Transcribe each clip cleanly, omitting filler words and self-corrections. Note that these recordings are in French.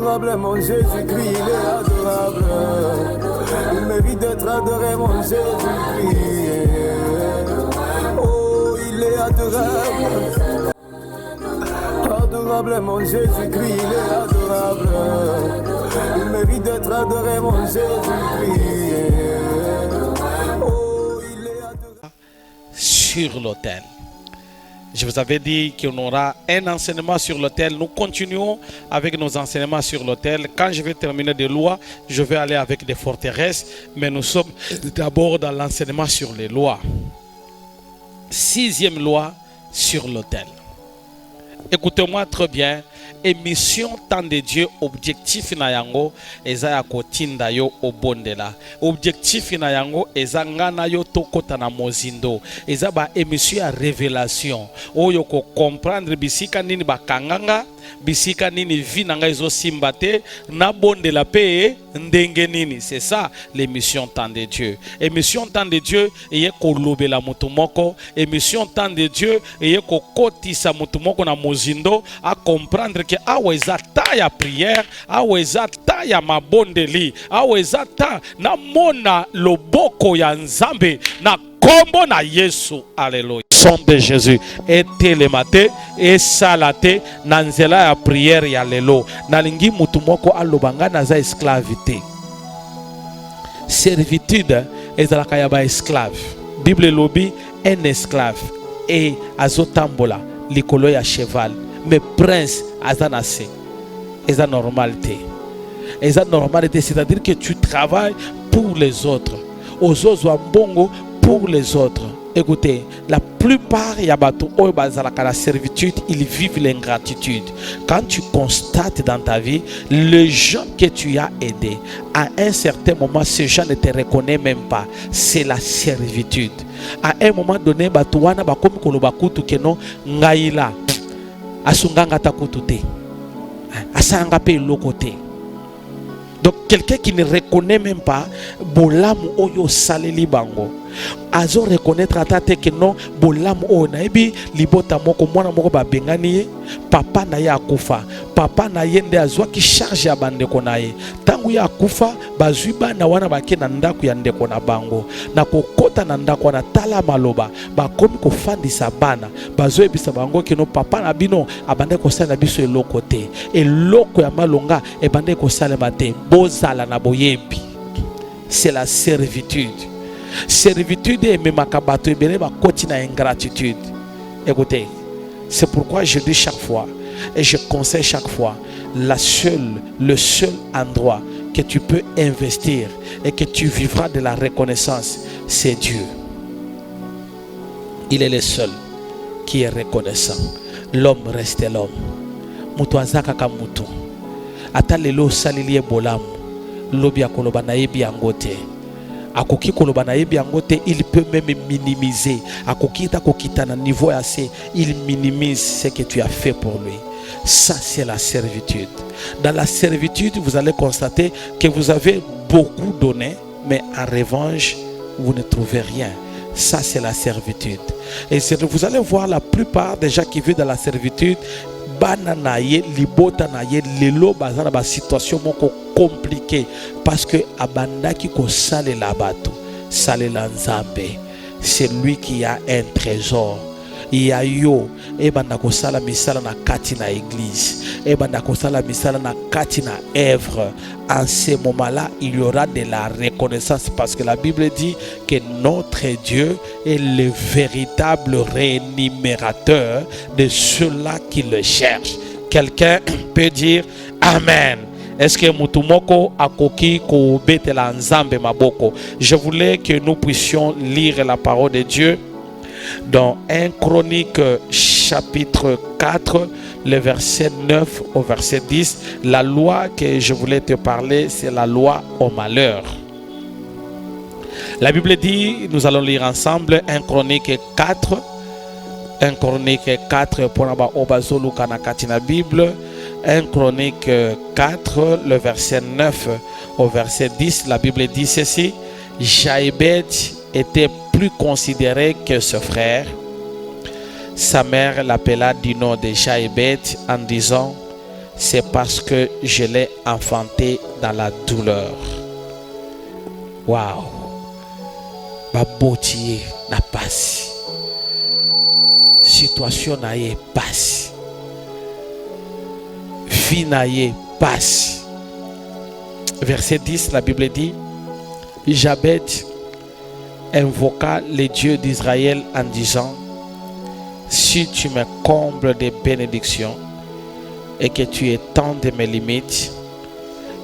Adorable mon Jésus-Christ, il est adorable. Il mérite d'être adoré mon Jésus-Christ. Oh, il est adorable. Adorable mon Jésus-Christ, il est adorable. Il mérite d'être adoré mon Jésus-Christ. Oh, il est adorable. Sur l'autel. Je vous avais dit qu'on aura un enseignement sur l'autel. Nous continuons avec nos enseignements sur l'autel. Quand je vais terminer des lois, je vais aller avec des forteresses. Mais nous sommes d'abord dans l'enseignement sur les lois. 6e loi sur l'autel. Écoutez-moi très bien. Émission temps de Dieu, objectif na yango eza ya kotinda yo obondela. Objectif na yango eza ngana yo tokota na mozindo. Eza ba émission ya révélation. Oyo ko comprendre bisika nini bakanganga, bisika nini vi nanga ezo simbate na bondela pe ndenge nini. C'est ça l'émission temps de Dieu. Émission temps de Dieu eye ko lobela mutu moko. Émission temps de Dieu eye ko kotisa mutu moko na mozindo a comprendre que aweza ta ya prière, aweza ta ya mabondeli, aweza ta na mona loboko ya nzambe na kombo na Yesu. Alléluia. Son de Jésus et le matin et salate na nzela ya prière ya lelo. Nalingi mutu moko alobanga na za esclavité. Servitude ezalaka ya ba esclave. Bible lobi un esclave et azotambola likolo ya cheval. Mais prince azanase, eza normalité. Eza normalité, c'est-à-dire que tu travailles pour les autres. Aux autres bongo pour les autres. Écoutez, la plupart yabato oyo bazalaka la servitude, ils vivent l'ingratitude. Quand tu constates dans ta vie les gens que tu as aidés, à un certain moment, ces gens ne te reconnaissent même pas. C'est la servitude. À un moment donné, batuana bakomi koloba kutu keno ngaila. Asunganga takutute, asanga pe lokote. Donc quelqu'un qui ne reconnaît même pas bolamu oyo saleli bango, azo reconnaître atate que non bolamu oyo naibi libota moko mwana moko ba bengani papa na ye akufa, papa na ye nde azwa ki charge ya bandeko na ye. Tangu ya akufa bazwi bana wana bake na ndako ya ndeko na bango, na kokota na ndako na tala maloba bakomi kofandisa bana bazo ebisa bango ke no papa na bino abande kosala biso eloko te, eloko ya malonga ebande kosala mate bozala na boyebi. C'est la servitude. Servitude et même makabato ebele ba koti na ingratitude. Écoutez, c'est pourquoi je dis chaque fois et je conseille chaque fois le seul endroit que tu peux investir et que tu vivras de la reconnaissance, c'est Dieu. Il est le seul qui est reconnaissant. L'homme reste l'homme. Mutu azaka ka mutu. Ata lelo salili bolamu. Lobi akoloba na yebi angote. Akoki koloba na yebi angote, il peut même minimiser. Akoki ta kokita na niveau assez, il minimise ce que tu as fait pour lui. Ça c'est la servitude. Dans la servitude, vous allez constater que vous avez beaucoup donné, mais en revanche, vous ne trouvez rien. Ça c'est la servitude. Et vous allez voir la plupart des gens qui vivent dans la servitude, bananaye libota naye lelo bazana ba situation moko compliquée parce que abandaki ko sale la bato sale la nzambe. C'est lui qui a un trésor. Ya yo ebanda ko sala misala na kati na église, ebanda ko sala misala na kati na œuvre. En ce moment-là, il y aura de la reconnaissance parce que la Bible dit que notre Dieu est le véritable rémunérateur de ceux-là qui le cherchent. Quelqu'un peut dire Amen. Est-ce que mutumoko akoki ko betela nzambe maboko? Je voulais que nous puissions lire la parole de Dieu dans 1 Chronique chapitre 4, le verset 9 au verset 10. La loi que je voulais te parler, c'est la loi au malheur. La Bible dit, nous allons lire ensemble 1 Chronique 4. 1 Chronique 4 pour la Obazolu Kanakati na Bible. 1 Chronique 4, le verset 9 au verset 10. La Bible dit ceci: Jaébet était plus considéré que ce frère. Sa mère l'appela du nom de Jaébet en disant: c'est parce que je l'ai enfanté dans la douleur. Waouh! Baboti na pasi. Situation na ye pasi. Vie na ye pasi. Verset 10, la Bible dit, Jabed invoqua les dieux d'Israël en disant, si tu me combles de bénédictions et que tu étendes mes limites,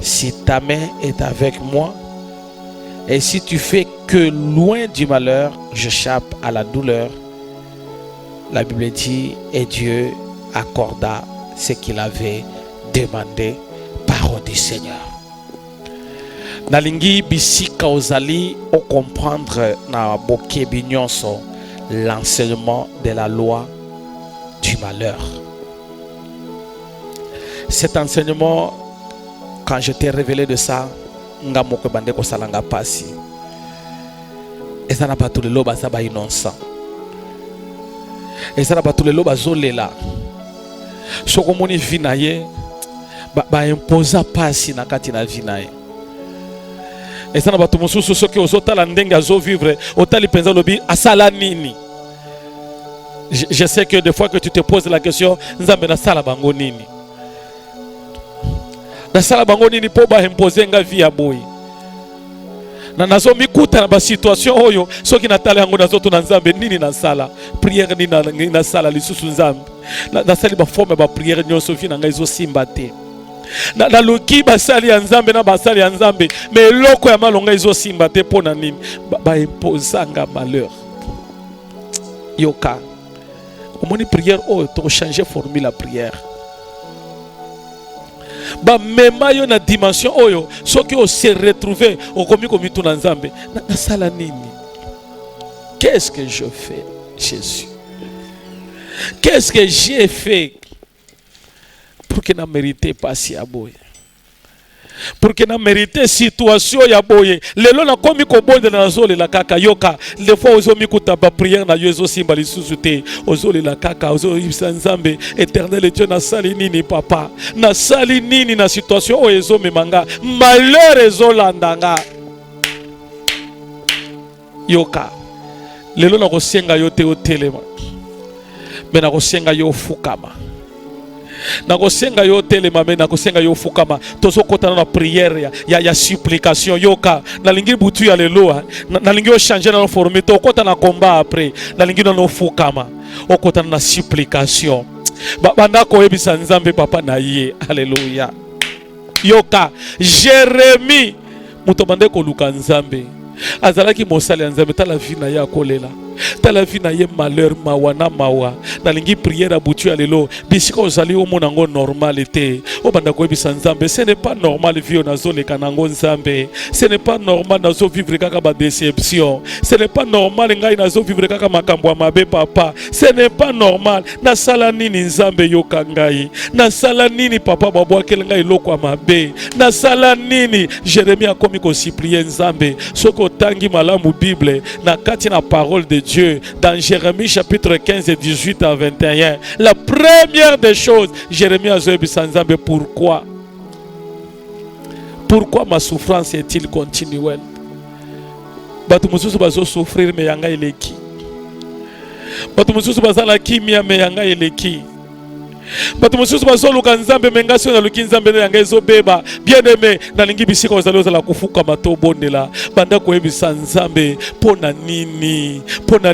si ta main est avec moi, et si tu fais que loin du malheur, j'échappe à la douleur, la Bible dit, et Dieu accorda ce qu'il avait demandé, parole du Seigneur. Nalingi bisika ozali o comprendre na bokebi nyonso l'enseignement de la loi du malheur. Cet enseignement, quand je t'ai révélé de ça, nga moko bande ko salanga pasi. Ezana pas tout le loba za ba innocent. Ezana pas tout le loba zolela. Soko moni vinaye ba imposa pasi na kati na vinaye. Et ça n'a pas tout mon souci, ce que aux autres l'endeng à zo vivre, autant les penser lobby à sala nini. Je sais que des fois que tu te poses la question, nzambe na sala bango nini. Na sala bango nini po ba imposer nga vie ya boy. Na nazo mikuta na ba situation oyo, so ki natala yango nazo to na nzambe nini na sala. Prière nini na sala lisusu nzambe. Na sali ba forme ba prière nyonso fi na nga izo simba te. Na luki basali ya nzambe na basali ya nzambe mais loko ya malonga izo simba te pona nini ba imposanga malheur yoka omoni prière oh to changer formule la prière ba mema yo na dimension oyo soki o se retrouver o komi komi tu na nzambe na sala nini. Qu'est-ce que je fais, Jésus? Qu'est-ce que j'ai fait pour que na mérité passer à boye, pour que na mérité situation ya boye lelo na komi ko bonde na zole la kaka yoka des fois ozo mikuta ba prière na yo ezo simba lisusu te ozole la kaka ozo ibisa nzambe éternel Dieu na sali nini papa na sali nini na situation o ezo memanga malheur ezo landanga yoka lelo na ko senga yo te otelema mais na ko senga yo fukama. Nakosenga yo telema me nakosenga yo fukama tozo kota na prière ya supplication yoka na lingi butu ya lelo na lingi o changer na forme to kota na combat après na lingi no fukama o kota na supplication banda ko ebisa nzambe papa na ye. Alléluia yoka Jérémie muto bande ko luka nzambe azalaki mosali ya nzambe tala vie na ya kolela tala vie na ye malheur mawana mawa na lingi prière à butu ya lelo bisika ozali o monango normalité o banda ko ebisa nzambe. Ce n'est pas normal vie na zone kanango nzambe, ce n'est pas normal na zo vivre kaka ba déception, ce n'est pas normal ngai na zo vivre kaka makambo mabe papa, ce n'est pas normal na sala nini nzambe yoka ngai na sala nini papa babwa kel ngai lokwa mabe na sala nini. Jérémie a komi ko supplier nzambe soko tangi malamu Bible na kati na parole de Dieu dans Jérémie chapitre 15 et 18 à 21. La première des choses, Jérémie a dit Nzambe, pourquoi ma souffrance est-il continuelle? Batu mususu bazo souffrir me yanga eleki. Batu mususu bazala kimia me yanga eleki. Batu mususu bazo luka nzambe mengasio na luki nzambe na yanga ezo beba. Bien aimé na lingi bisika ozali ozala kufuka mato bondela banda ko ebisa nzambe pona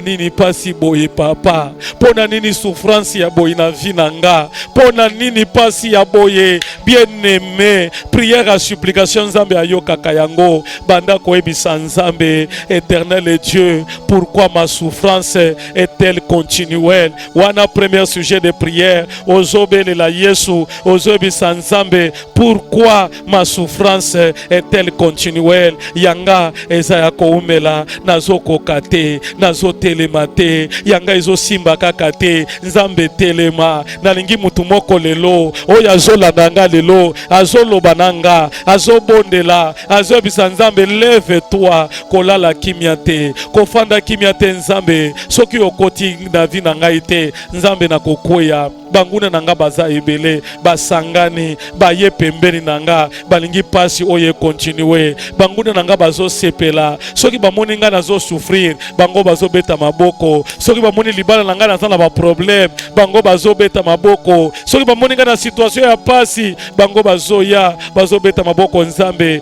nini pasi boye papa, pona nini souffrance ya boye na vie nanga, pona nini pasi ya boye. Bien aimé, prière à supplication nzambe ayoka kayango banda ko ebisa nzambe. Éternel Dieu, pourquoi ma souffrance est-elle continuelle? Wana premier sujet de prière ozobele la Yesu ozobisa nzambe, pourquoi ma souffrance est-elle continuelle? Yanga ezaya koumela nazoko kate nazo telema te yanga ezo simba kaka te nzambe telema nalingi mutu moko lelo oya azolanda nga lelo azoloba nanga azobondela azobisa nzambe lève toi kolala kimia te kofanda kimia te nzambe soki okoti na vie na ngai te nzambe na kokoya banguna nanga baza ebele basangani baye pembeni nanga balingi pasi oye continue banguna nanga bazo sepela soki bamoni nga nazo souffrir bango bazo beta maboko soki bamoni libala nanga naza na ba problème bango bazo beta maboko soki bamoni nga na situation ya pasi bango bazo ya bazo beta maboko nzambe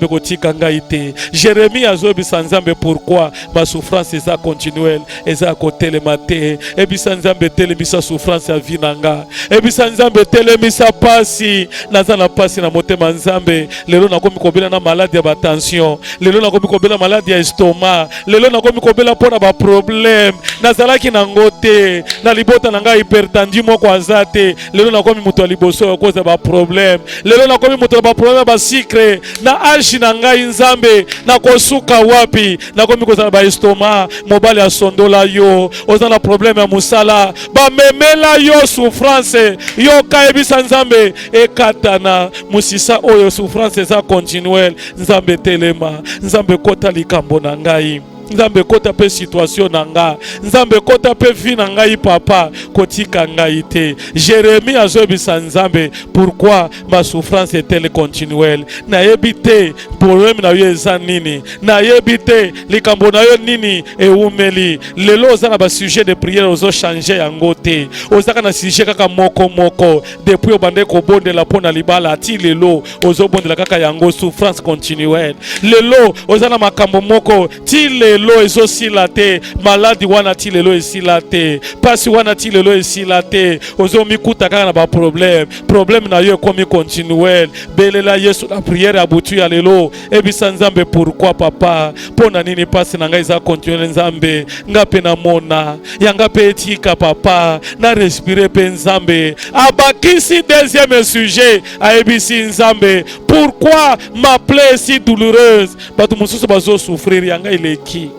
kotika ngai te. Jérémie azobisa nzambe pourquoi ma souffrance eza continuelle eza kotelema te ebisa nzambe telemisa souffrance ya vie nanga ebisa nzambe telemisa pasi naza na pasi na motema nzambe lelo nakomi kobela na maladie ya batension lelo nakomi kobela maladie ya estomac lelo nakomi kobela mpona baproblème nazalaki nango te na libota na ngai hypertendu moko aza te lelo nakomi moto ya liboso ya koza baproblème lelo nakomi moto ya baproblème ya basikre na age na ngai nzambe nakosuka wapi nakomi kozala baestoma mobali asondola yo oza na problème ya mosala bamemela yo souffrance yo kayebisa nzambe ekatana musisa oyo souffrance eza continuelle nzambe telema nzambe kota likambo na ngai nzambe kota pe situation na nga nzambe kota pe vie na ngai papa kotika ngai te. Jérémie azobisa nzambe pourquoi ma souffrance est-elle continuelle nayebi te problème na yo eza nini nayebi te likambo na yo nini eumeli lelo oza na ba sujet de prière ozo changer yango te ozaka na sujet kaka moko depuis obande kobondela mpona libala ti lelo ozobondela kaka yango souffrance continuelle lelo oza na makambo moko ti lelo ezosila te maladi wana ti lelo esila te pasi wana ti lelo esila te ozomikuta kaka na problème na yo ekomi continuel belela Yesu na prière ya butu ya lelo ebisa nzambe pourquoi papa mpona nini pasi na ngai eza continuel nzambe nga pe na mona yanga pe etika papa na respire pe nzambe abakisi deuxième sujet aebisi nzambe pourquoi ma plaie si douloureuse bato mosusu bazo souffrir yanga ileki.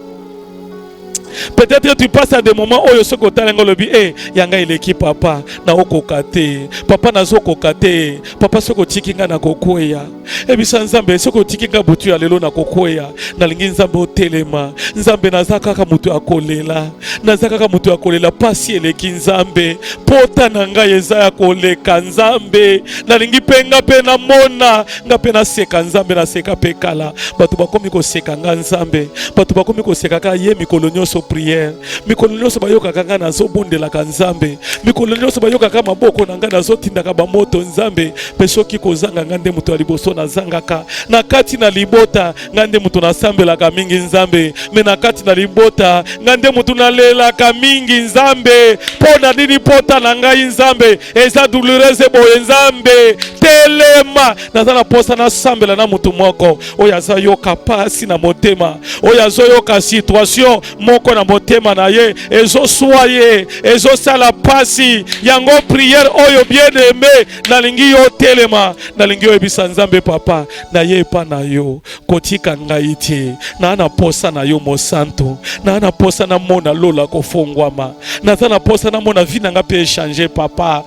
Peut-être que tu passes à des moments où ce côté le bi yanga ileki papa na okokate papa na zokokate papa soko tikinga na kokoya ebisa nzambe soko tikinga butu ya lelo na kokoya na lingi nzambe otelema nzambe nazaka kaka mutu akolela nazaka kaka mutu akolela pasi eleki nzambe pota na ngai eza ya koleka nzambe na lingi penga pe na mona nga pe na seka nzambe na seka pe kala batu bakomi ko seka nga nzambe batu bakomi ko seka ka ye mikolo nyonso prière mikolo nyonso bayoka kanga na zo bondela ka nzambe mikolo nyonso bayoka kaka maboko na nga na zo tindaka ba moto nzambe pe soki kozanga ngande mutu ya liboso na zangaka na kati na libota ngande mutu na sambelaka mingi nzambe me na kati na libota ngande mutu na lelaka mingi nzambe pona nini pota na ngai nzambe eza douloureuse boye nzambe telema naza na posa na sambela na mutu moko oyo aza yoka pasi na motema oyo azo yoka situation moko na motema na ye ezo soye ezo sala pasi yango prière oyo bien aimé nalingi yo telema nalingi yo ebisa nzambe papa na ye pa na yo kotika ngai te na posa na yo mosanto na posa na mona lola kofongwama naza na posa na mona vie nanga pe changer papa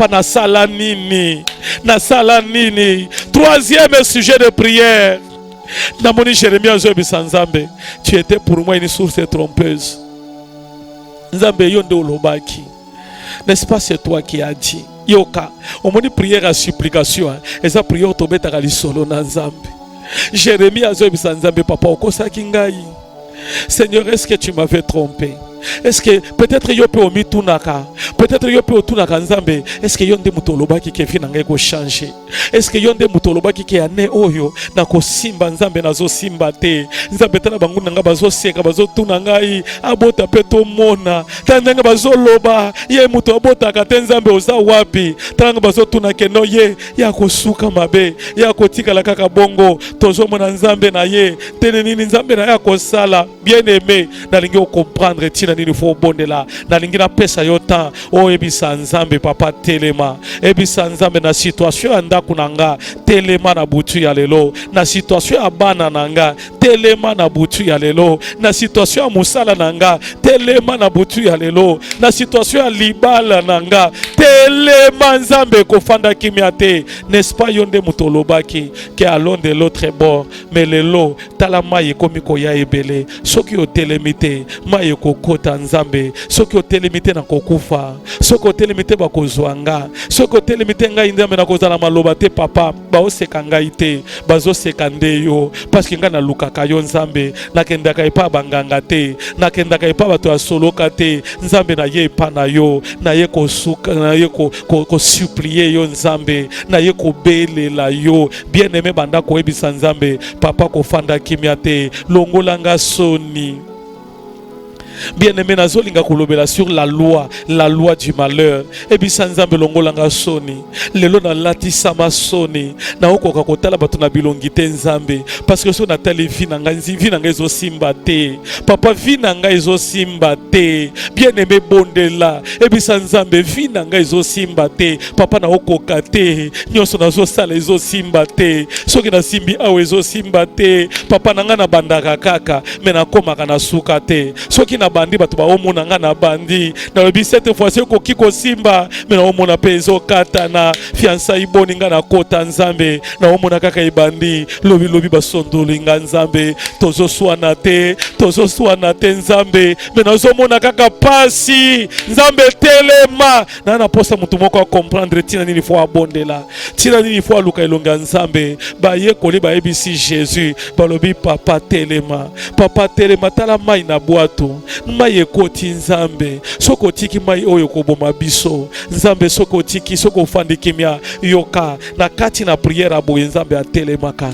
na sala nini troisième sujet de prière. Namoni Jérémie azobisa nzambe tu étais pour moi une source trompeuse nzambe yo nde olobaki n'est-ce pas c'est toi qui as dit yoka omoni prière à supplication eza prière tobetaka lisolo na nzambe. Jérémie azobisa nzambe papa okosaki ngai Seigneur est-ce que tu m'avais trompé est-ce que peut-être yo pe omitunaka peut-être yo pe otunaka nzambe est-ce que yo nde muto olobaki ke vi na ngai ko changer est-ce que yo nde muto olobaki ke ane oyo na ko simba nzambe nazo simba te nzambe tana bangu nanga bazo seka bazo tuna ngai abota pe to mona tanga bazo loba ye muto abota ka te nzambe oza wapi tanga bazo tuna ke no ye ya ko suka mabe ya ko tikala kaka bongo tozo mona nzambe na ye tene nini nzambe na ya ko sala bien aimé na lingi o comprendre tina nini fo bondela na lingi na pesa yo temps o ebisa nzambe papa telema ebisa nzambe na situation ya ndako nanga telema na butu ya lelo na situation ya bana nanga telema na butu ya lelo na situation ya musala nanga telema na butu ya lelo na situation ya libala nanga telema nzambe kofanda kimia te n'est-ce pas yonde mutolobaki ke alon de l'autre bord mais lelo tala maye komiko ya ebele soki o telemite maye kokota kota nzambe soki otelemite na kokufa soki otelemite bakozwa nga soki otelemite ngai nzambe na kozala maloba te papa baoseka ngai te bazoseka nde yo parce ngai nalukaka yo nzambe nakendaka epa banganga te nakendaka epa bato ya soloka te nzambe na ye epa na yo na ye kosuka na ye kosuplie yo nzambe na ye kobelela yo bien aimé banda koyebisa nzambe papa kofanda kimia te longolanga soni. Bien-aimé, nazolinga kolobela sur la loi du malheur. Et puis sanzambe longolanga soni. Lelo na lati sama soni. Na okoka kotala bato na bilongite nzambe. Parce que so na tali vi na nga ezo simba te. Papa vi na nga ezo simba te. Bien-aimé bondela. Et puis sanzambe vi na nga ezo simba te. Papa na okoka te. Nyonso nazo sala ezo simba te. Soki na simbi awe ezo simba te. Papa na nga na bandaka kaka. Mena komaka na suka te. Soki na bandi bato ba omona nga na bandi na lobi cette fois c'est ko kiko simba mais na omona pezo kata na fiançailles boni nga na kota nzambe na omona kaka ibandi lobi basondolo nga nzambe tozo swana te nzambe mais na omona kaka pasi nzambe telema na posa mutu moko a comprendre tina nini fo abondela tina nini fo aluka elonga nzambe ba ye koli ba ebisi Jésus ba lobi papa telema tala mai na boato mai ekoti nzambe soko tiki mai oyo koboma biso nzambe soko tiki soko fandi kimia yoka na kati na prière boye nzambe atelemaka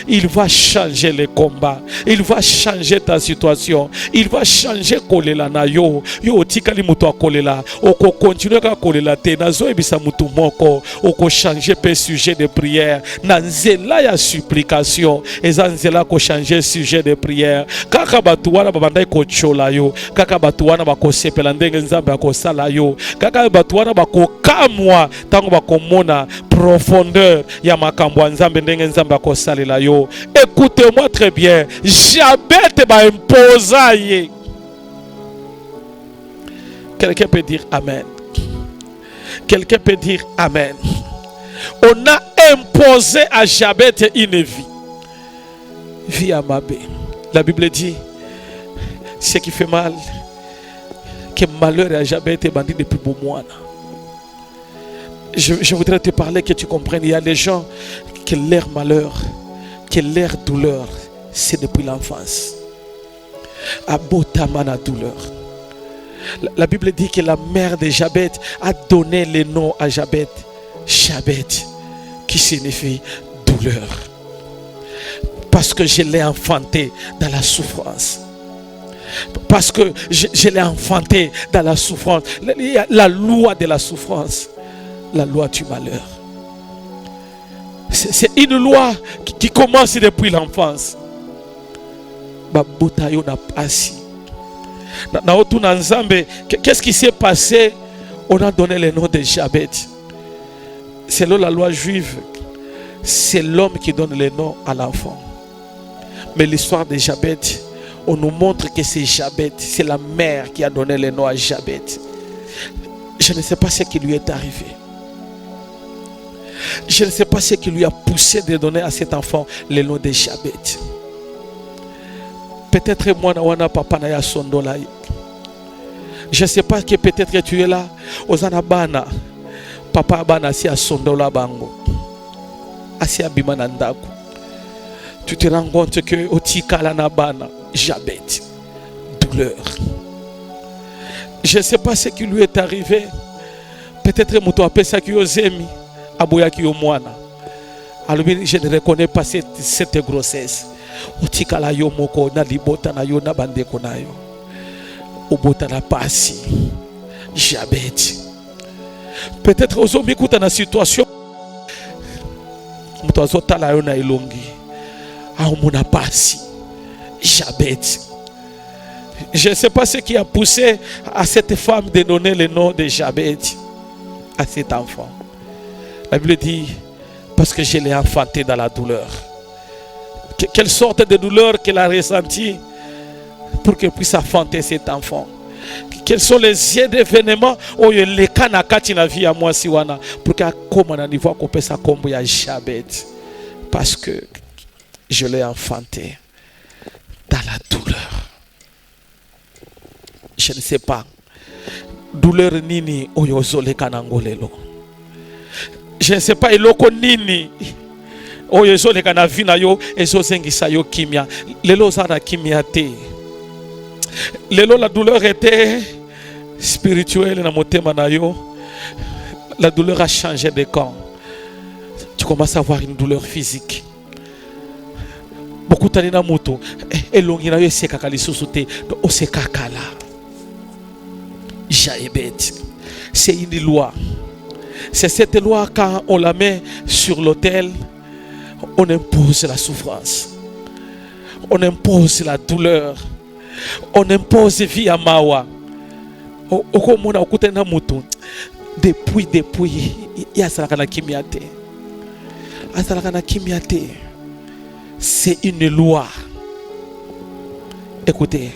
il va changer les combats il va changer ta situation il va changer kolela na yo otikali muto akolela oko continuer ka kolela te nazo ebisa mutu moko oko changer pe sujet de prière na nzela ya supplication eza nzela ko changer sujet de prière kaka batu wana babandai kochola yo kaka batu wana bakosepela ndenge nzambe akosala yo kaka batu wana bakokamwa tango bakomona profondeur ya makambo ya nzambe ndenge nzambe akosalela yo. Écoutez-moi très bien, Jabet ba imposa ye. Quelqu'un peut dire amen. Quelqu'un peut dire amen. On a imposé à Jabet une vie à Mabé. La Bible dit ce qui fait mal, que malheur à Jabet est bandit depuis bon mois. Je voudrais te parler, que tu comprennes. Il y a des gens que leur malheur, que leur douleur, c'est depuis l'enfance. Abotama la douleur. La Bible dit que la mère de Jabet a donné le nom à Jabet, Jabet, qui signifie douleur. Parce que je l'ai enfanté dans la souffrance. Parce que je l'ai enfanté dans la souffrance. La loi de la souffrance. La loi du malheur. C'est une loi qui commence depuis l'enfance. Qu'est-ce qui s'est passé? On a donné le nom de Jabet. Selon la loi juive, c'est l'homme qui donne le nom à l'enfant. Mais l'histoire de Jabet, on nous montre que c'est Jabet, c'est la mère qui a donné le nom à Jabet. Je ne sais pas ce qui lui est arrivé. Je ne sais pas ce qui lui a poussé de donner à cet enfant le nom de Jabet. Peut-être moi, na papa na ya sondola. Je ne sais pas que peut-être tu es là. Ozana bana, papa bana si a sondola bango, asi abimana ndaku. Tu te rends compte que otikala na bana, Jabet, douleur. Je ne sais pas ce qui lui est arrivé. Peut-être muto appelle ça qui ozemi. Je ne reconnais pas cette grossesse. Otikala yo moko na libota na yo na bandeko na yo. Obota na pasi. Jabet. Peut-être ozombi kuta na situation. Muto azotala yo na ilongi. Aomona pasi. Jabet. Je ne sais pas ce qui a poussé à cette femme de donner le nom de Jabet à cet enfant. La Bible dit, parce que je l'ai enfanté dans la douleur. Quelle sorte de douleur qu'elle a ressentie pour qu'elle puisse enfanter cet enfant. Quels sont les événements où les kanakati na vie à moi siwana pour qu'à comme on a niveau qu'on peut ça comme ya Jabet, parce que je l'ai enfanté dans la douleur. Je ne sais pas. Douleur nini oyo ozoleka nango lelo. Je ne sais pas eloko nini oyo ezoleka na vie na yo ezozengisa yo kimia. Lelo oza na kimia te. Lelo la douleur était spirituelle na motema na yo. La douleur a changé de camp. Tu commences à avoir une douleur physique. Beaucoup de temps moto elongi na yo esekaka lisusu te osekaka la. Jaïbet. C'est une loi. C'est cette loi quand on la met sur l'autel, on impose la souffrance. On impose la douleur. On impose vie à mawa. Okomona okutena moto. Depuis yasalaka na kimiate. Asalaka na kimiate. C'est une loi. Écoutez,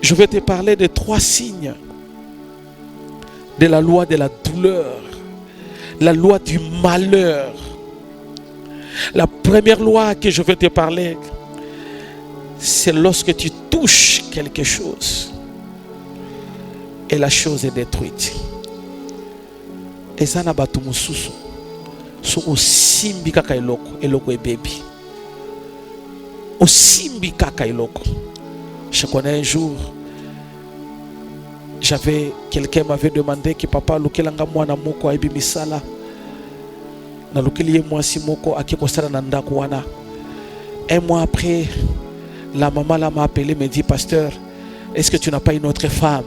je vais te parler de 3 signes de la loi de la douleur, la loi du malheur. La première loi que je vais te parler, c'est lorsque tu touches quelque chose et la chose est détruite. Et ça n'a pas tout mususu. So osimbi kaka eloko ebebi. Osimbi kaka eloko. Je connais un jour, quelqu'un m'avait demandé que papa lukelanga mwana moko aibi misala. Na lukeli mwasi moko akiko sala na ndako wana. Un mois après, la maman là m'a appelé, me dit pasteur, est-ce que tu n'as pas une autre femme?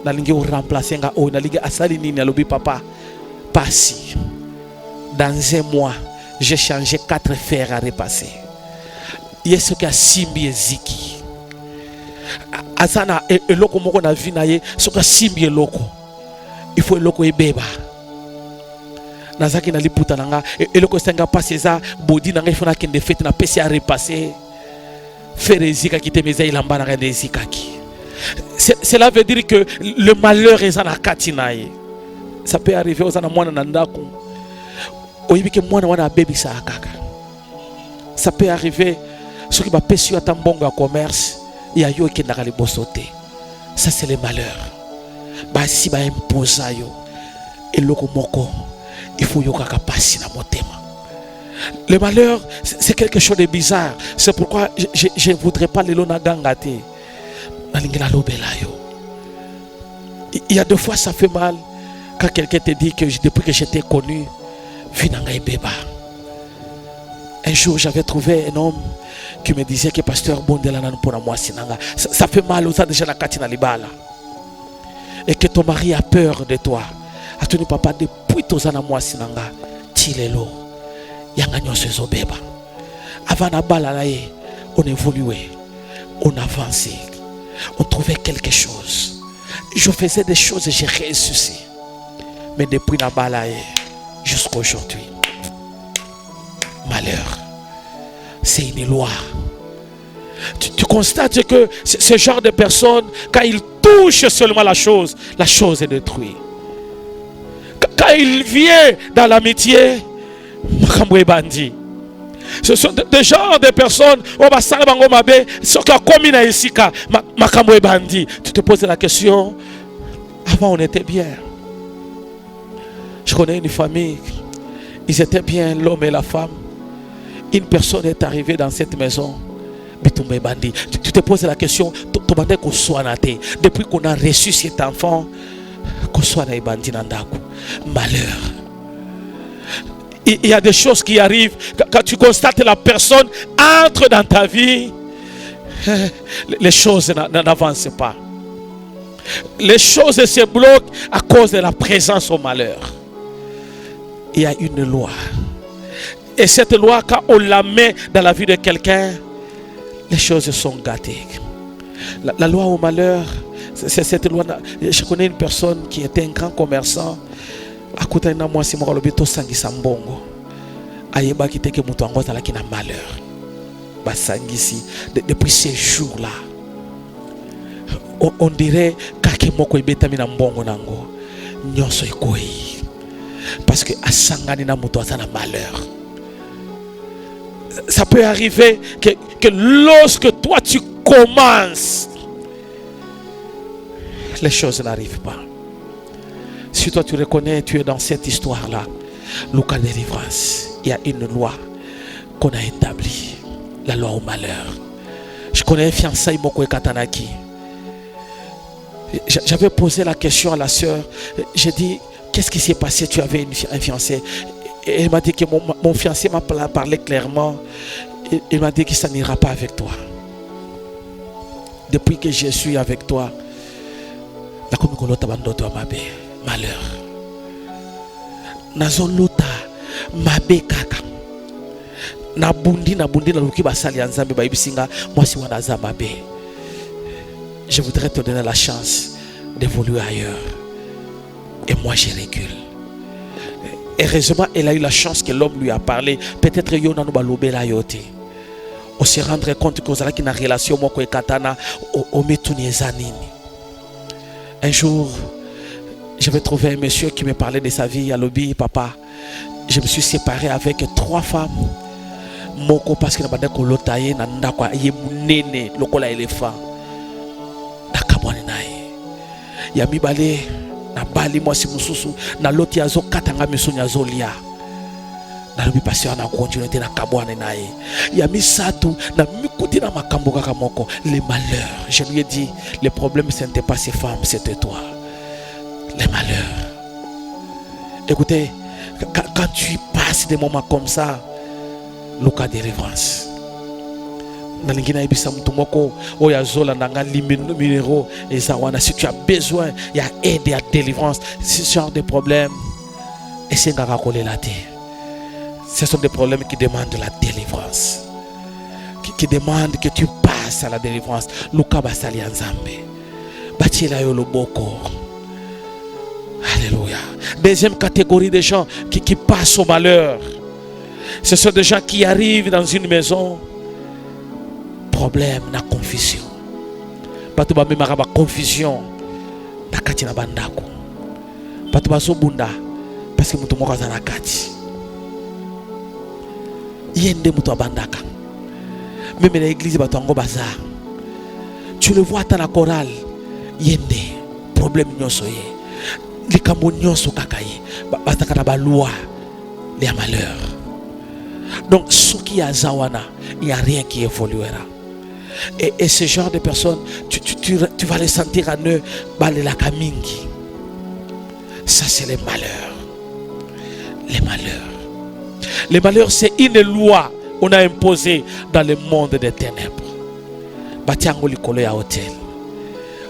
Na lingi ou remplacer nga o na lingi asali nini alobi papa. Passi. Dans un mois, j'ai changé 4 fers à repasser. Yesu ka simbi eziki. Azana eloko moko na vie na ye, soka simbi eloko. Il faut eloko ebeba. Nazaki na liputa nanga, eloko senga passer ça, body nanga ifona kende fete na pesi à repasser. Faire ezika ki te meza ilamba na ngende ezika ki. Cela veut dire que le malheur est na katinaye. Ça peut arriver aux ana mwana na ndako. Oyibike mwana wana bebisa kaka. Ça peut arriver ce qui va pesi ata mbongo ya commerce. Il y a yo qui n'a pas les bossoté. Ça c'est le malheur. Bah si bah imposa yo. Et loko moko. Il faut yo kaka passi na motema. Le malheur c'est quelque chose de bizarre. C'est pourquoi je ne voudrais pas le lona gangate. Il y a 2 fois ça fait mal quand quelqu'un te dit que depuis que j'étais connu, vinanga beba. Un jour j'avais trouvé un homme qui me disait que pasteur Bondela nan pour moi sinanga. Ça fait mal aux déjà la katina libala. Et que ton mari a peur de toi. A tenu papa depuis tozana moi sinanga. Tilelo. Yanga nyoso beba. Avant na bala na ye, on évoluait. On avançait. On trouvait quelque chose. Je faisais des choses et j'ai réussi. Mais depuis la balaye jusqu'à aujourd'hui, malheur, c'est une loi. Tu constates que ce genre de personnes, quand ils touchent seulement la chose est détruite. Quand il vient dans l'amitié, makambo bandi. Ce sont des genres de personnes tu te poses la question. Avant on était bien. Je connais une famille. Ils étaient bien, l'homme et la femme. Une personne est arrivée dans cette maison. Tu te poses la question. Depuis qu'on a reçu cet enfant, malheur. Il y a des choses qui arrivent quand tu constates que la personne entre dans ta vie. Les choses n'avancent pas. Les choses se bloquent à cause de la présence au malheur. Il y a une loi. Et cette loi, quand on la met dans la vie de quelqu'un, les choses sont gâtées. La loi au malheur, c'est cette loi. Je connais une personne qui était un grand commerçant. Akuta na mwasi moko lobeto sangisa mbongo ayeba kiteke mutu angoza la kina malheur basangisi depuis ces jours là on dirait kake moko ibetami na mbongo nango nyonso ekoi parce que asangani na mutu azana malheur. Ça peut arriver que lorsque toi tu commences les choses n'arrivent pas. Si toi tu reconnais, tu es dans cette histoire-là, le cas de délivrance, il y a une loi qu'on a établie, la loi au malheur. Je connais un fiançailles Moko Katanaki. J'avais posé la question à la sœur. J'ai dit, qu'est-ce qui s'est passé? Tu avais un fiancé. Et elle m'a dit que mon fiancé m'a parlé clairement. Il m'a dit que ça n'ira pas avec toi. Depuis que je suis avec toi, malheur. Nazolota mabe kaka. Nabundi na luki basali anzambe ba ibisinga mwasi wana za mabe. Je voudrais te donner la chance d'évoluer ailleurs. Et moi je recule. Heureusement, elle a eu la chance que l'homme lui a parlé. Peut-être qu'il y a un yote. On se rendre compte que y a une relation avec Katana. Un jour, je vais trouver un monsieur qui me parlait de sa vie à Lobby. Papa, je me suis séparé avec 3 femmes. Moko parce que je suis lotaye na ndakwa yemunene lokola éléphant. Nakabwane nae. Ya mibale na bali mwasi mususu na loti azo katanga misuni azolia. Na lobi passion na continuer na kabwane nae. Ya misatu na mikuti na makambo kaka moko. Les malheurs. Je lui ai dit, le problème ce n'était pas ces femmes, c'était toi. Les malheurs. Écoutez, quand tu passes des moments comme ça, le cas de délivrance. Si tu as besoin, il y a aide et délivrance. Ce genre de problème, et c'est ce sont des problèmes qui demandent la délivrance, qui demandent que tu passes à la délivrance. Alléluia. Deuxième catégorie de gens qui passent au malheur. Ce sont des gens qui arrivent dans une maison. Problème, na confusion. Patu ba memara ba confusion. Na kati na bandako. Patu ba so bunda. Parce que mutu moko za na kati. Yende mutu abandaka. Même l'église batu ango bazar. Tu le vois dans la chorale. Yende. Problème nyonso ye. Likambo nyonso kakaye. Bataka na ba loi. Les malheurs. Donc, ce qui est à Zawana, il n'y a rien qui évoluera. Et ce genre de personnes, tu vas les sentir en eux, la kamingi. Ça, c'est les malheurs. Les malheurs. Les malheurs, c'est une loi qu'on a imposée dans le monde des ténèbres. Batiango likolo ya hôtel.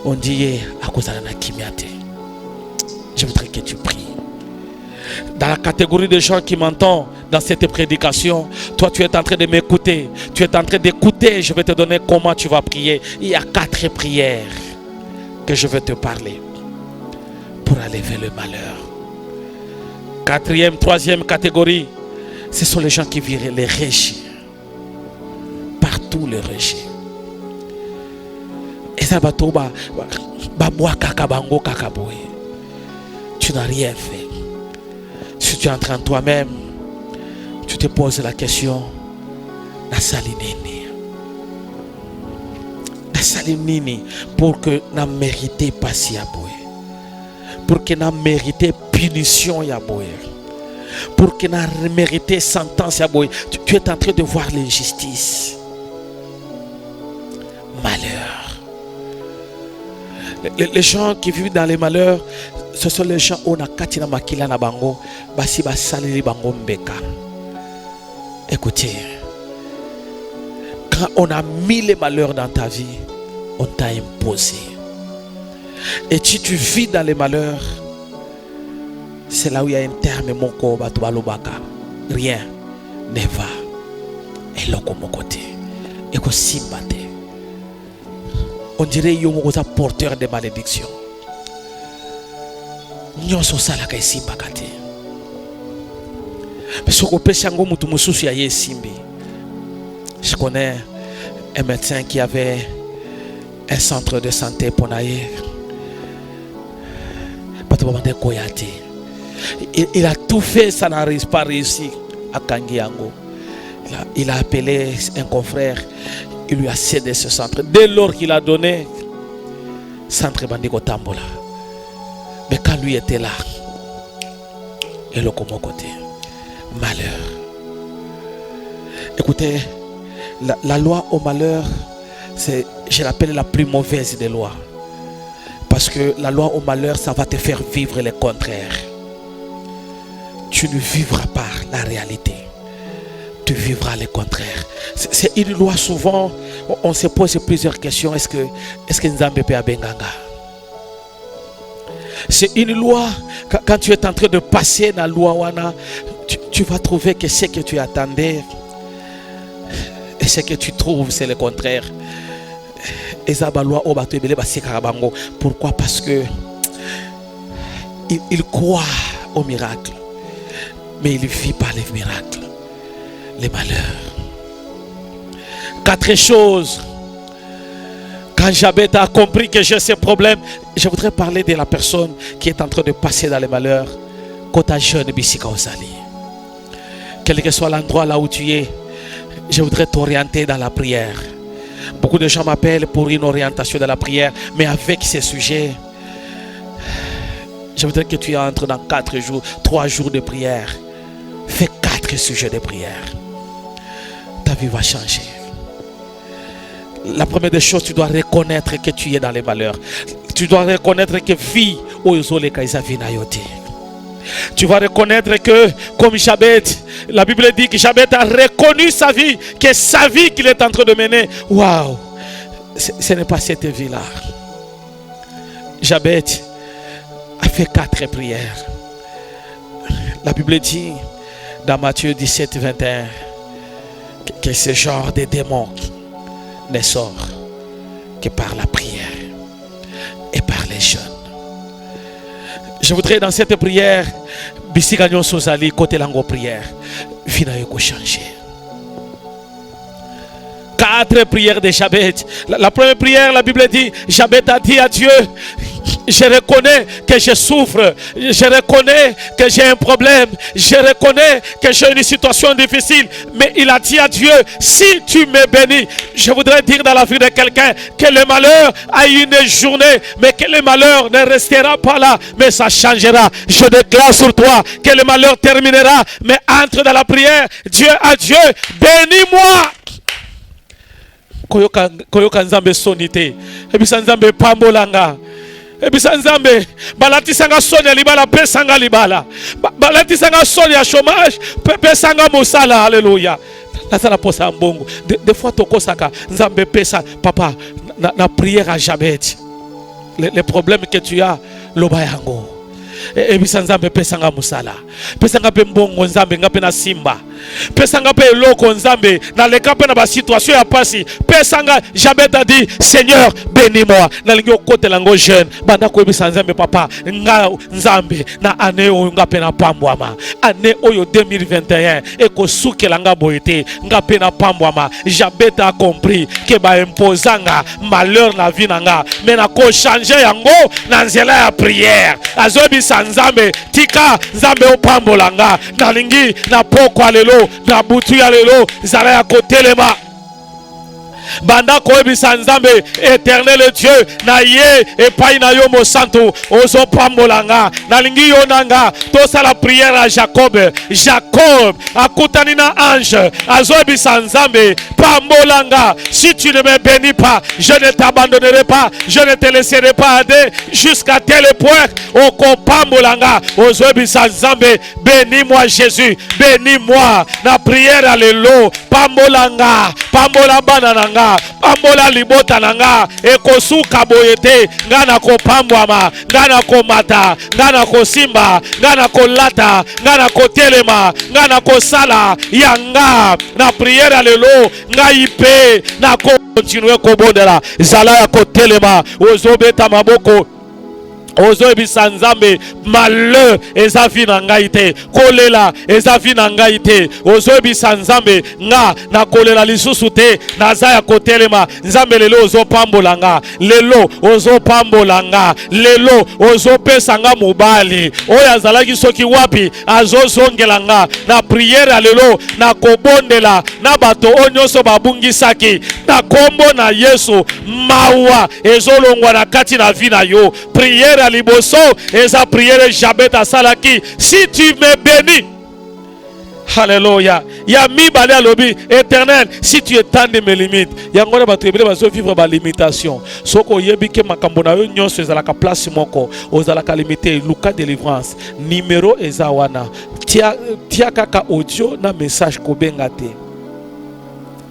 On dit, à cause de la kimiate. Je voudrais que tu pries. Dans la catégorie de gens qui m'entendent dans cette prédication, toi tu es en train de m'écouter, tu es en train d'écouter, je vais te donner comment tu vas prier. Il y a 4 prières que je vais te parler pour enlever le malheur. 4e, 3e catégorie, ce sont les gens qui vivent les régis. Partout les régis. Et ça va tout tu n'as rien fait. Si tu entres en toi-même, tu te poses la question, Nasali nini pour que na mérité passer à boue, pour que na mérité punition à boue, pour que na mérité sentence à boue. Tu es en train de voir l'injustice. Malheur. Les gens qui vivent dans les malheurs, ce sont les gens où on a katina makila na bango, basi basali bango mbeka. Écoutez, quand on a mis les malheurs dans ta vie, on t'a imposé. Et si tu vis dans les malheurs, c'est là où il y a un terme moko batubalobaka. Rien ne va. Et loko mokote. Et ko simbate. On dirait yo moko sa porteur de malédiction. Nyoso salaka isimba kate. Je connais un médecin qui avait un centre de santé pour naïr. Il a tout fait, ça n'a pas réussi à Kangiango. Il a appelé un confrère, il lui a cédé ce centre. Dès lors qu'il a donné, centre bandiko tambola. Mais quand lui était là, et le côté malheur. Écoutez, la loi au malheur, c'est, je l'appelle la plus mauvaise des lois. Parce que la loi au malheur, ça va te faire vivre le contraire. Tu ne vivras pas la réalité. Tu vivras le contraire. C'est une loi souvent, on se pose plusieurs questions. Est-ce que Nzambe peut abenganga? C'est une loi, quand tu es en train de passer dans la loi wana, tu vas trouver que ce que tu attendais et ce que tu trouves, c'est le contraire. Pourquoi? Parce que il croit au miracle, mais il ne vit pas les miracles, les malheurs. 4 choses. Quand Jabet a compris que j'ai ces problèmes, je voudrais parler de la personne qui est en train de passer dans les malheurs. Kota jeune bisika osali. Quel que soit l'endroit là où tu es, je voudrais t'orienter dans la prière. Beaucoup de gens m'appellent pour une orientation dans la prière, mais avec ces sujets, je voudrais que tu entres dans 4 jours, 3 jours de prière. Fais 4 sujets de prière. Ta vie va changer. La première des choses, tu dois reconnaître que tu es dans les malheurs. Tu dois reconnaître que vie tu vas reconnaître que, comme Jabet, la Bible dit que Jabet a reconnu sa vie, que sa vie qu'il est en train de mener, waouh, ce n'est pas cette vie-là. Jabet a fait 4 prières. La Bible dit dans Matthieu 17, 21 que ce genre de démons ne sort que par la prière et par les jeûnes. Je voudrais dans cette prière, Bisigagnon Sozali, côté langue prière, Vinayoko changer. 4 prières de Jabet. La première prière, la Bible dit, Jabet a dit à Dieu, je reconnais que je souffre, je reconnais que j'ai un problème, je reconnais que j'ai une situation difficile, mais il a dit à Dieu, si tu me bénis, je voudrais dire dans la vie de quelqu'un que le malheur a une journée, mais que le malheur ne restera pas là, mais ça changera. Je déclare sur toi que le malheur terminera, mais entre dans la prière. Dieu à Dieu, bénis-moi. Koyoka nzambe sonite, ebisa nzambe pambolanga. Ebisa nzambe balatisanga soni libala pesanga libala. Balatisanga soni ya chômage pesanga mosala. Alléluia. Nasala posa mbongo. Des fois tokosaka nzambe pesa papa na prière à Jabet. Les problèmes que tu as loba yango. Ebisa nzambe pesanga musala. Pesanga pe mbongo nzambe ngape na simba. Pesanga pe loko nzambe na leka pe na ba situation ya pasi. Pesanga Jabet a dit Seigneur bénis-moi. Na lingi okote lango jeune. Banda ko ebisa nzambe papa nga nzambe na année oyo ngape na pambwama. Année oyo 2021 eko sukela nga boyete ngape na pambwama. Jabet a compris que ba imposanga malheur na vie nanga. Mais na ko changer yango na nzela ya prière. Azobi nzambe tika nzambe opambolanga na lingi na poko alelo na butu ya lelo zala ya kotelema banda koebisa nzambe éternel Dieu na ye epai na yo mosantu ozo pambolanga na lingi yo nanga tosa la prière à Jacob akutani na ange azobisa nzambe pambolanga si tu ne me bénis pas je ne t'abandonnerai pas je ne te laisserai pas aller jusqu'à tel point oko pambolanga ozobisa nzambe bénis-moi Jésus bénis-moi na prière alelo pambolanga pambola banana pambola libota nanga ekosuka boyete ngana ko pambwama ngana ko mata ngana ko simba ngana ko lata ngana ko telema ngana ko sala yanga na prière alelo ngaipe na ko continuer ko bondela zala ya ko telema ozobeta maboko Ozo ebisa nzambe malheur eza vi na ngai te, kolela eza vi na ngai te. Ozo ebisa nzambe nga na kolela lisusu te, naza ya kotelema. Nzambe lelo ozo pambola nga, lelo ozo pambola nga, lelo ozo pesa nga mobali oyo azalaki soki wapi azo zongela nga na priere lelo na kobondela na bato oyo nyonso babungisaki na kombo na Yesu. Mawa ezolongwa na kati na vi na yo. Priere liboso eza priere Jabet asalaki, si tu me bénis. Alléluia. Ya mi bale alobi, Éternel, si tu étends mes limites. Yangona bato ebele bazo vivre ba limitation. Soko yebi ke makambo na yo nyonso ezalaka place moko, ozalaka limité. Luka délivrance. Numéro eza wana. Tia kaka audio na message kobenga te.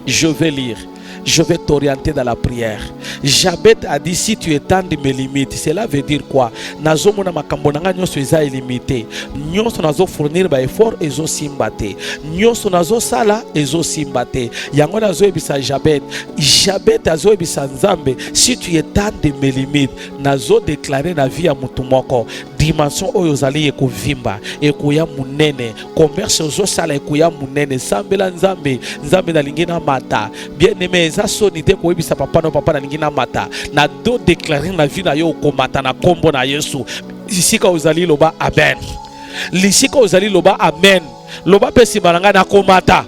Je vais lire. Je vais t'orienter dans la prière. Jabet a dit, si tu étends mes limites, cela veut dire quoi? Nazo mona makambo nanga nyonso eza illimité. Nyonso nazo fournir ba effort ezo simbate. Nyonso nazo sala ezo simbate. Yango nazo ebisa Jabet. Jabet azo ebisa Nzambe, si tu étends mes limites, nazo déclarer na vie ya mutu moko. Dimension oyo zali ekovimba, ekoya munene. Commerce ozo sala ekoya munene. Sambela Nzambe, Nzambe na lingina mata. Bien aimé, eza sonité ko ebisa papa no papa na lingina mata. Na do déclarer na vie na yo ko mata na kombo na Yesu. Lisika ozali loba amen. Lisika ozali loba amen. Loba pesi balanga na komata.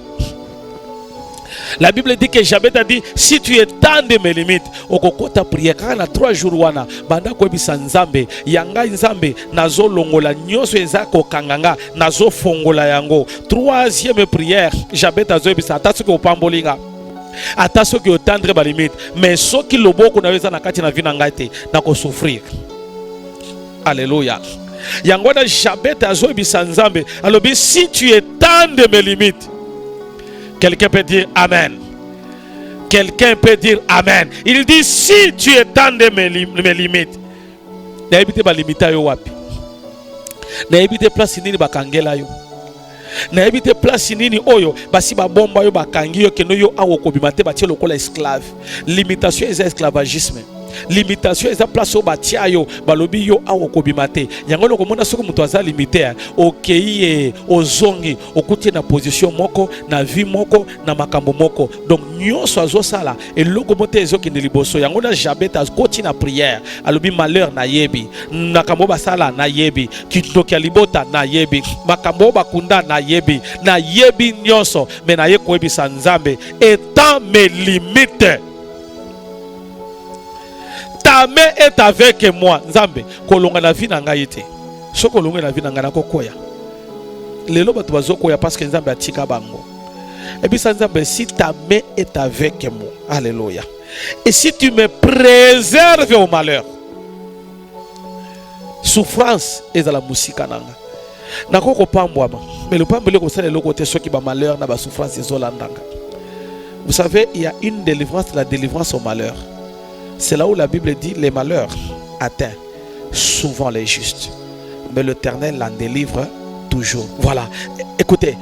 La Bible dit que Jabet a dit, si tu étends mes limites, okokota prière car na 3 jours wana banda ko ebisa Nzambe yanga Nzambe nazo longola nyonso ezako kanganga nazo fongola yango. 3e prière Jabet azo ebisa atasi ko pambolinga. Ata soki otendre ba limite, mais soki loboko na weza na kati na vie na ngai te na ko souffrir. Alléluia. Yango na Jabet azo ebisa Nzambe alobi, si tu étends mes limites. Quelqu'un peut dire amen. Quelqu'un peut dire amen. Il dit, si tu étends mes limites. Na ebite ba limita yo wapi. Na ebite place nini bakangela yo. Na ebite place nini oyo basi ba bomba yo bakangi yo keno yo awo kobimate batie lokola esclave. Limitation est esclavagisme. Limitation eza place au batia yo balobi yo awo kobimate. Yango loko mona soko muto aza limité okeye ozongi okuti na position moko na vie moko na makambo moko. Donc nyonso azosala eloko mote ezokende liboso. Yango na Jabet akoti na prière alobi malheur na yebi, makambo basala na yebi, kitoki libota na yebi, makambo bakunda na yebi nyonso, mais na ye ko ebisa Nzambe étant mes limites. Ta main est avec moi. Nzambe kolonga na vie na ngai te. So kolonga na vie na ngai na kokoya. Lelo bato bazokoya parce que Nzambe atika bango. Et puis Nzambe, si ta main est avec moi. Alléluia. Et si tu me préserves au malheur. Souffrance est dans la musique nanga. Na koko pambwama. Mais le pambele ko sala le côté ceux qui ba malheur na ba souffrance ezolandanga. Vous savez, il y a une délivrance, la délivrance au malheur. C'est là où la Bible dit les malheurs atteignent souvent les justes, mais l'Éternel l'en délivre toujours. Voilà. Écoutez,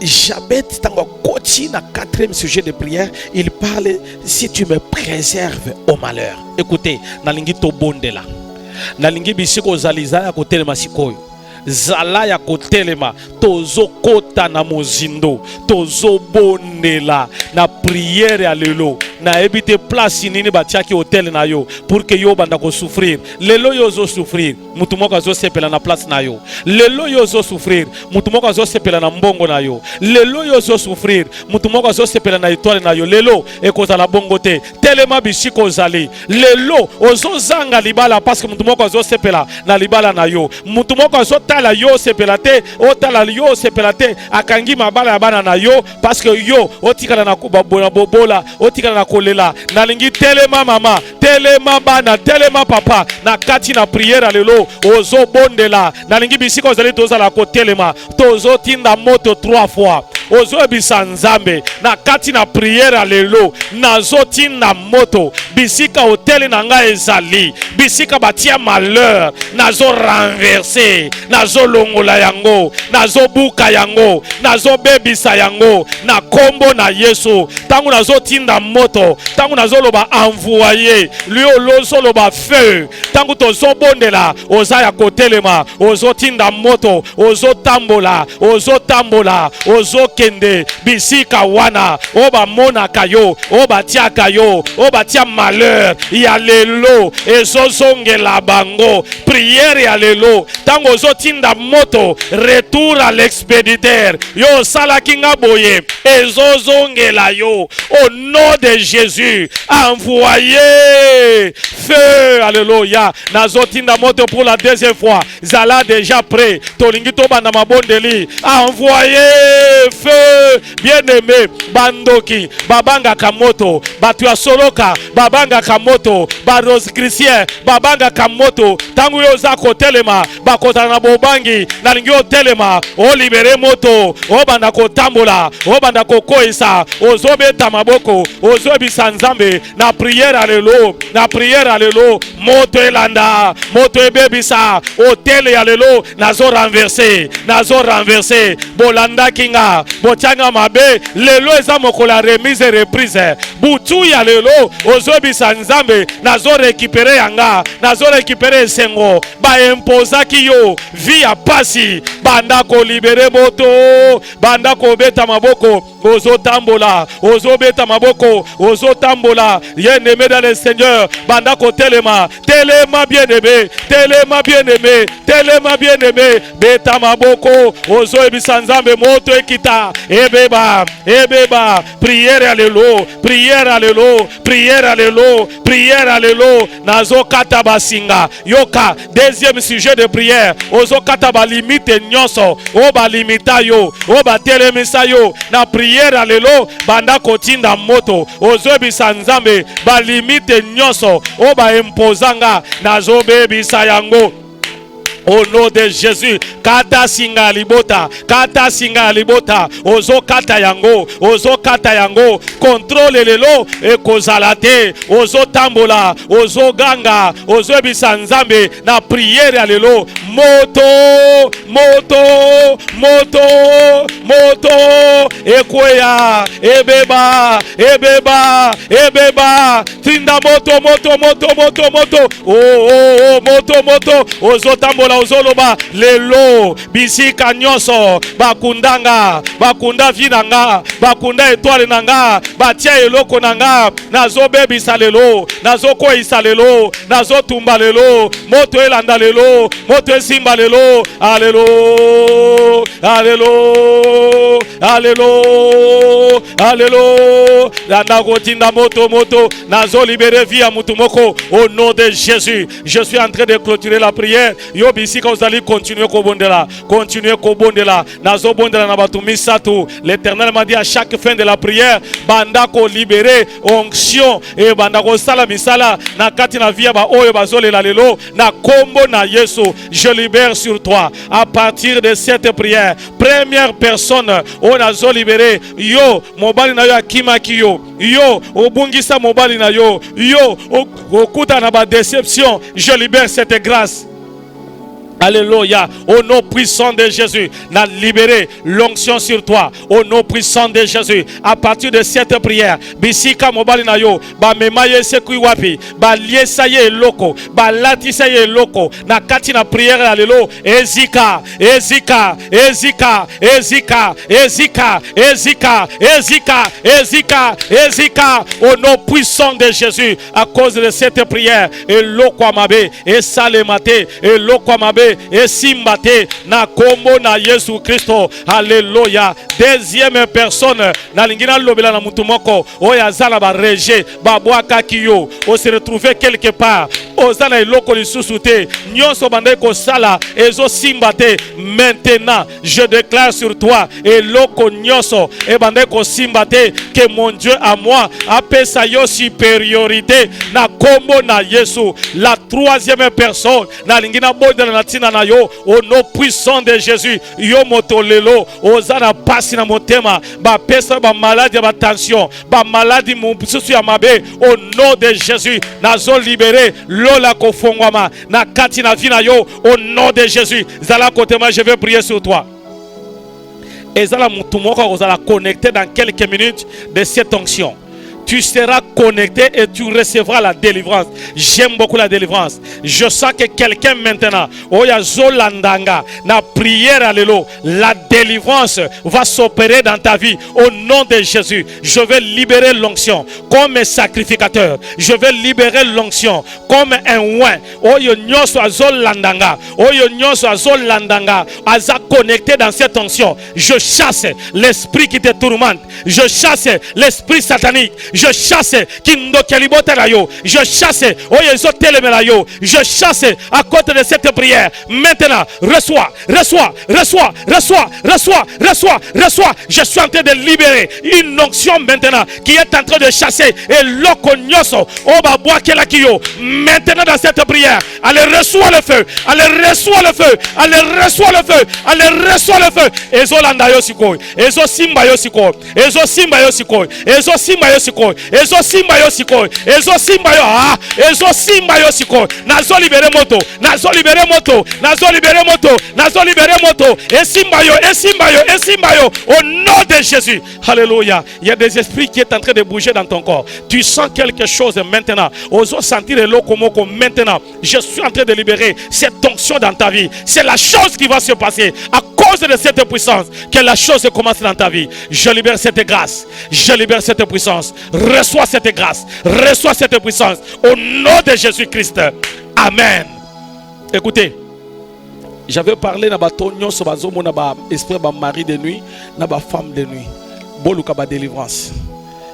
Jabet, dans le 4e sujet de prière, il parle, si tu me préserves au malheur. Écoutez, nalingi to bondela, nalingi bisiko zaliza ya kotelema sikoyo. Zala ya kotelema tozo kota na mozindo tozo bondela na prière ya lelo na ebite place nini batiaki hotel na yo pour que yo banda ko souffrir lelo yo zo souffrir mutu moko zo sepela na place na yo lelo yo zo souffrir mutu moko zo sepela na mbongo na yo lelo yo zo souffrir mutu moko zo sepela na étoile na yo lelo ekoza la bongo te telema bisiko zali lelo ozo zanga libala parce que mutu moko zo sepela na libala na yo mutu moko zo tala yo sepelate o tala yo sepelate akangi mabala ya bana na yo parce que yo otikala na kubabola bobola otikala na kolela nalingi telema mama telema bana telema papa na kati na prière lelo ozo bondela nalingi bisiko zali toza la ko telema tozo tinda moto 3 fois ozoyebisa nzambe na kati na priere lelo nazotinda moto bisika hoteli na ngai ezali bisika batia malheur nazo renverser nazo longola yango nazo buka yango nazo bebisa yango na kombo na Yesu. Tangu nazo tinda moto tangu nazo loba envoyer lui olozo loba feu tangu tozo bondela ozaya kotelema ozo tinda moto ozo tambola ozo kende bisika wana oba mona kayo oba tia kayo oba tia malheur ya lelo ezozongela bango prière ya lelo tango ozo tinda moto retour à l'expéditeur yo sala kinga boye ezozongela yo au nom de Jésus envoyez feu alléluia nazotinda moto pour la deuxième fois zala déjà prêt tolingi to bana mabondeli envoyez feu bien-aimé bandoki babanga kamoto batu ya soloka babanga kamoto ba rose christian babanga kamoto tangu yo za kotelema bakota na bobangi na lingi otelema o libere moto o banda kotambola o banda kokoisa ozobeta maboko ozobisa nzambe na prière alelo moto elanda moto ebebisa hôtel ya lelo nazo renverser bolanda kinga bochanga mabe lelo eza mokola remise reprise butu ya lelo ozobisa nzambe nazo récupérer yanga nazo récupérer sengo ba impozaki yo via pasi banda ko libere moto banda ko beta maboko ozotambola ozobeta maboko ozotambola bien-aimé dans le Seigneur banda ko telema bien-aimé beta maboko ozoebisa nzambe moto ekita ebeba prière alelo nazo kata basinga yoka deuxième sujet de prière ozo kata ba limite nyonso o ba limita yo o ba telemisa yo na prière alelo banda kotinda moto ozoebisa nzambe ba limite nyonso o ba impozanga nazo bebisa yango. Au nom de Jésus, kata singa libota, ozo kata yango, contrôle lelo e kozalate, ozo tambola, ozo ganga, ozo bisanzambe na prière ya lelo, moto, ekweya, ebeba, tinda moto, moto, ozo tambola ozoloba lelo bisika nyonso bakunda vinanga bakunda étoile nanga batia eloko nanga nazo bebisa lelo nazo koisa lelo nazo tumba lelo moto elanda lelo moto esimba lelo alelo landa kotinda moto nazo libérer via mutu moko au nom de Jésus. Je suis en train de clôturer la prière. Si vous allez continuer kobondela nazo bondela na batu misatu. L'Éternel m'a dit à chaque fin de la prière banda ko libérer onction et banda ko sala misala na kati na via ba oyo bazolela lelo na kombo na Yesu. Je libère sur toi à partir de cette prière. Première personne on a libéré yo mobali na yo akima kiyo yo obungisa mobali na yo okuta na ba déception. Je libère cette grâce. Alléluia. Au nom puissant de Jésus, n'a libéré l'onction sur toi. Au nom puissant de Jésus, à partir de cette prière, bisika mobali na yo, ba memaye sekui wapi, ba liesaye loko, ba latisaye loko, na kati na prière alelo, ezika, au nom puissant de Jésus, à cause de cette prière, et loko amabe, et salemate, et loko amabe, et simbate na kombo na Yesu Christo. Alléluia. Deuxième personne na lingina lobela na mutumoko oya zala ba rejet ba boaka kiyo o se retrouver quelque part ozana eloko lisusu te nyonso bande kosala ezo simba te. Maintenant je déclare sur toi eloko nyonso e bande kosimba te, que mon Dieu à moi apesa yo supériorité na kombo na Yesu. La troisième personne na lingina bonde na tina na yo au nom puissant de Jésus. Yo motolelo ozana pasi na motema ba pesa ba maladie ba tension ba maladie mususu ya mabe au nom de Jésus. Nazo libéré lola kofongwama na kati na vina yo au nom de Jésus. Zala kotema, je vais prier sur toi. Et zala mutumoko ozala connecté dans quelques minutes de cette onction. Tu seras connecté et tu recevras la délivrance. J'aime beaucoup la délivrance. Je sens que quelqu'un maintenant, oya zolandanga, na prière alléluia, la délivrance va s'opérer dans ta vie au nom de Jésus. Je vais libérer l'onction comme un sacrificateur. Je vais libérer l'onction comme un oint. Oyo nyoso azolandanga, oyo nyoso azolandanga, aza connecté dans cette onction. Je chasse l'esprit qui te tourmente. Je chasse l'esprit satanique. Je chasse yo. Je chasse yo. Je chasse à côté de cette prière. Maintenant, reçois. Je suis en train de libérer une onction maintenant qui est en train de chasser et l'okonyoso oba boakela kiyo. Maintenant dans cette prière, allez reçois le feu. Allez reçois le feu. Allez reçois le feu. Allez reçois le feu. Ezolanda yo sikoi. Ezo simba yo sikoi. Ezo simba yo sikoi. Ezo simba yo sikoi. Ezo simba yo sikoi. Ezo simba yo ah. Ezo simba yo sikoi. Nazo libéré moto. Nazo libéré moto. Nazo libéré moto. Nazo libéré moto. Et simba yo. Et simba yo. Et simba yo. Au nom de Jésus. Alléluia. Il y a des esprits qui est en train de bouger dans ton corps. Tu sens quelque chose maintenant. Oso sentir le lokomoko maintenant. Je suis en train de libérer cette onction dans ta vie. C'est la chose qui va se passer à cause de cette puissance que la chose commence dans ta vie. Je libère cette grâce. Je libère cette puissance. Reçois cette grâce. Reçois cette puissance. Au nom de Jésus-Christ. Amen. Écoutez. J'avais parlé na batonyo so bazomo na ba esprit ba mari de nuit, na ba femme de nuit. Boluka ba délivrance.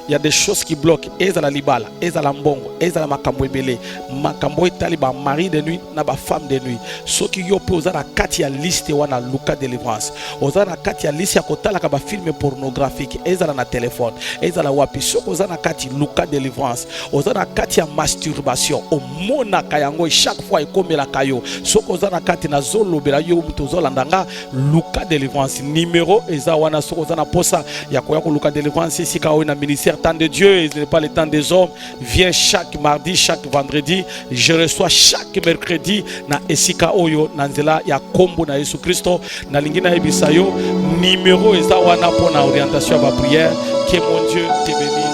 Il y a des choses qui bloquent. Ezala libala, ezala mbongo, ezala makambo ebele, makambo etali ba mari de nuit, na ba femme de nuit. Ce qui yo pe ozana kati ya liste wana luka délivrance. Ozana kati ya liste ya kotala ka ba film pornographique, ezala na téléphone, ezala wapi. Ce ozana kati luka délivrance. Ozana kati ya masturbation. O mona kayango chaque fois ekomela kayo. Ce ozana kati na zolobela yo muto zolandanga luka délivrance. Numéro eza wana so ozana posa ya koya ko luka délivrance ici ka na ministère temps de Dieu et ce n'est pas le temps des hommes. Viens chaque mardi, chaque vendredi. Je reçois chaque mercredi na esika oyo nanzela ya kombo na Yesu Christo na lingina ebisayo numéro eza wana pour na orientation à ma prière. Que mon Dieu te bénisse.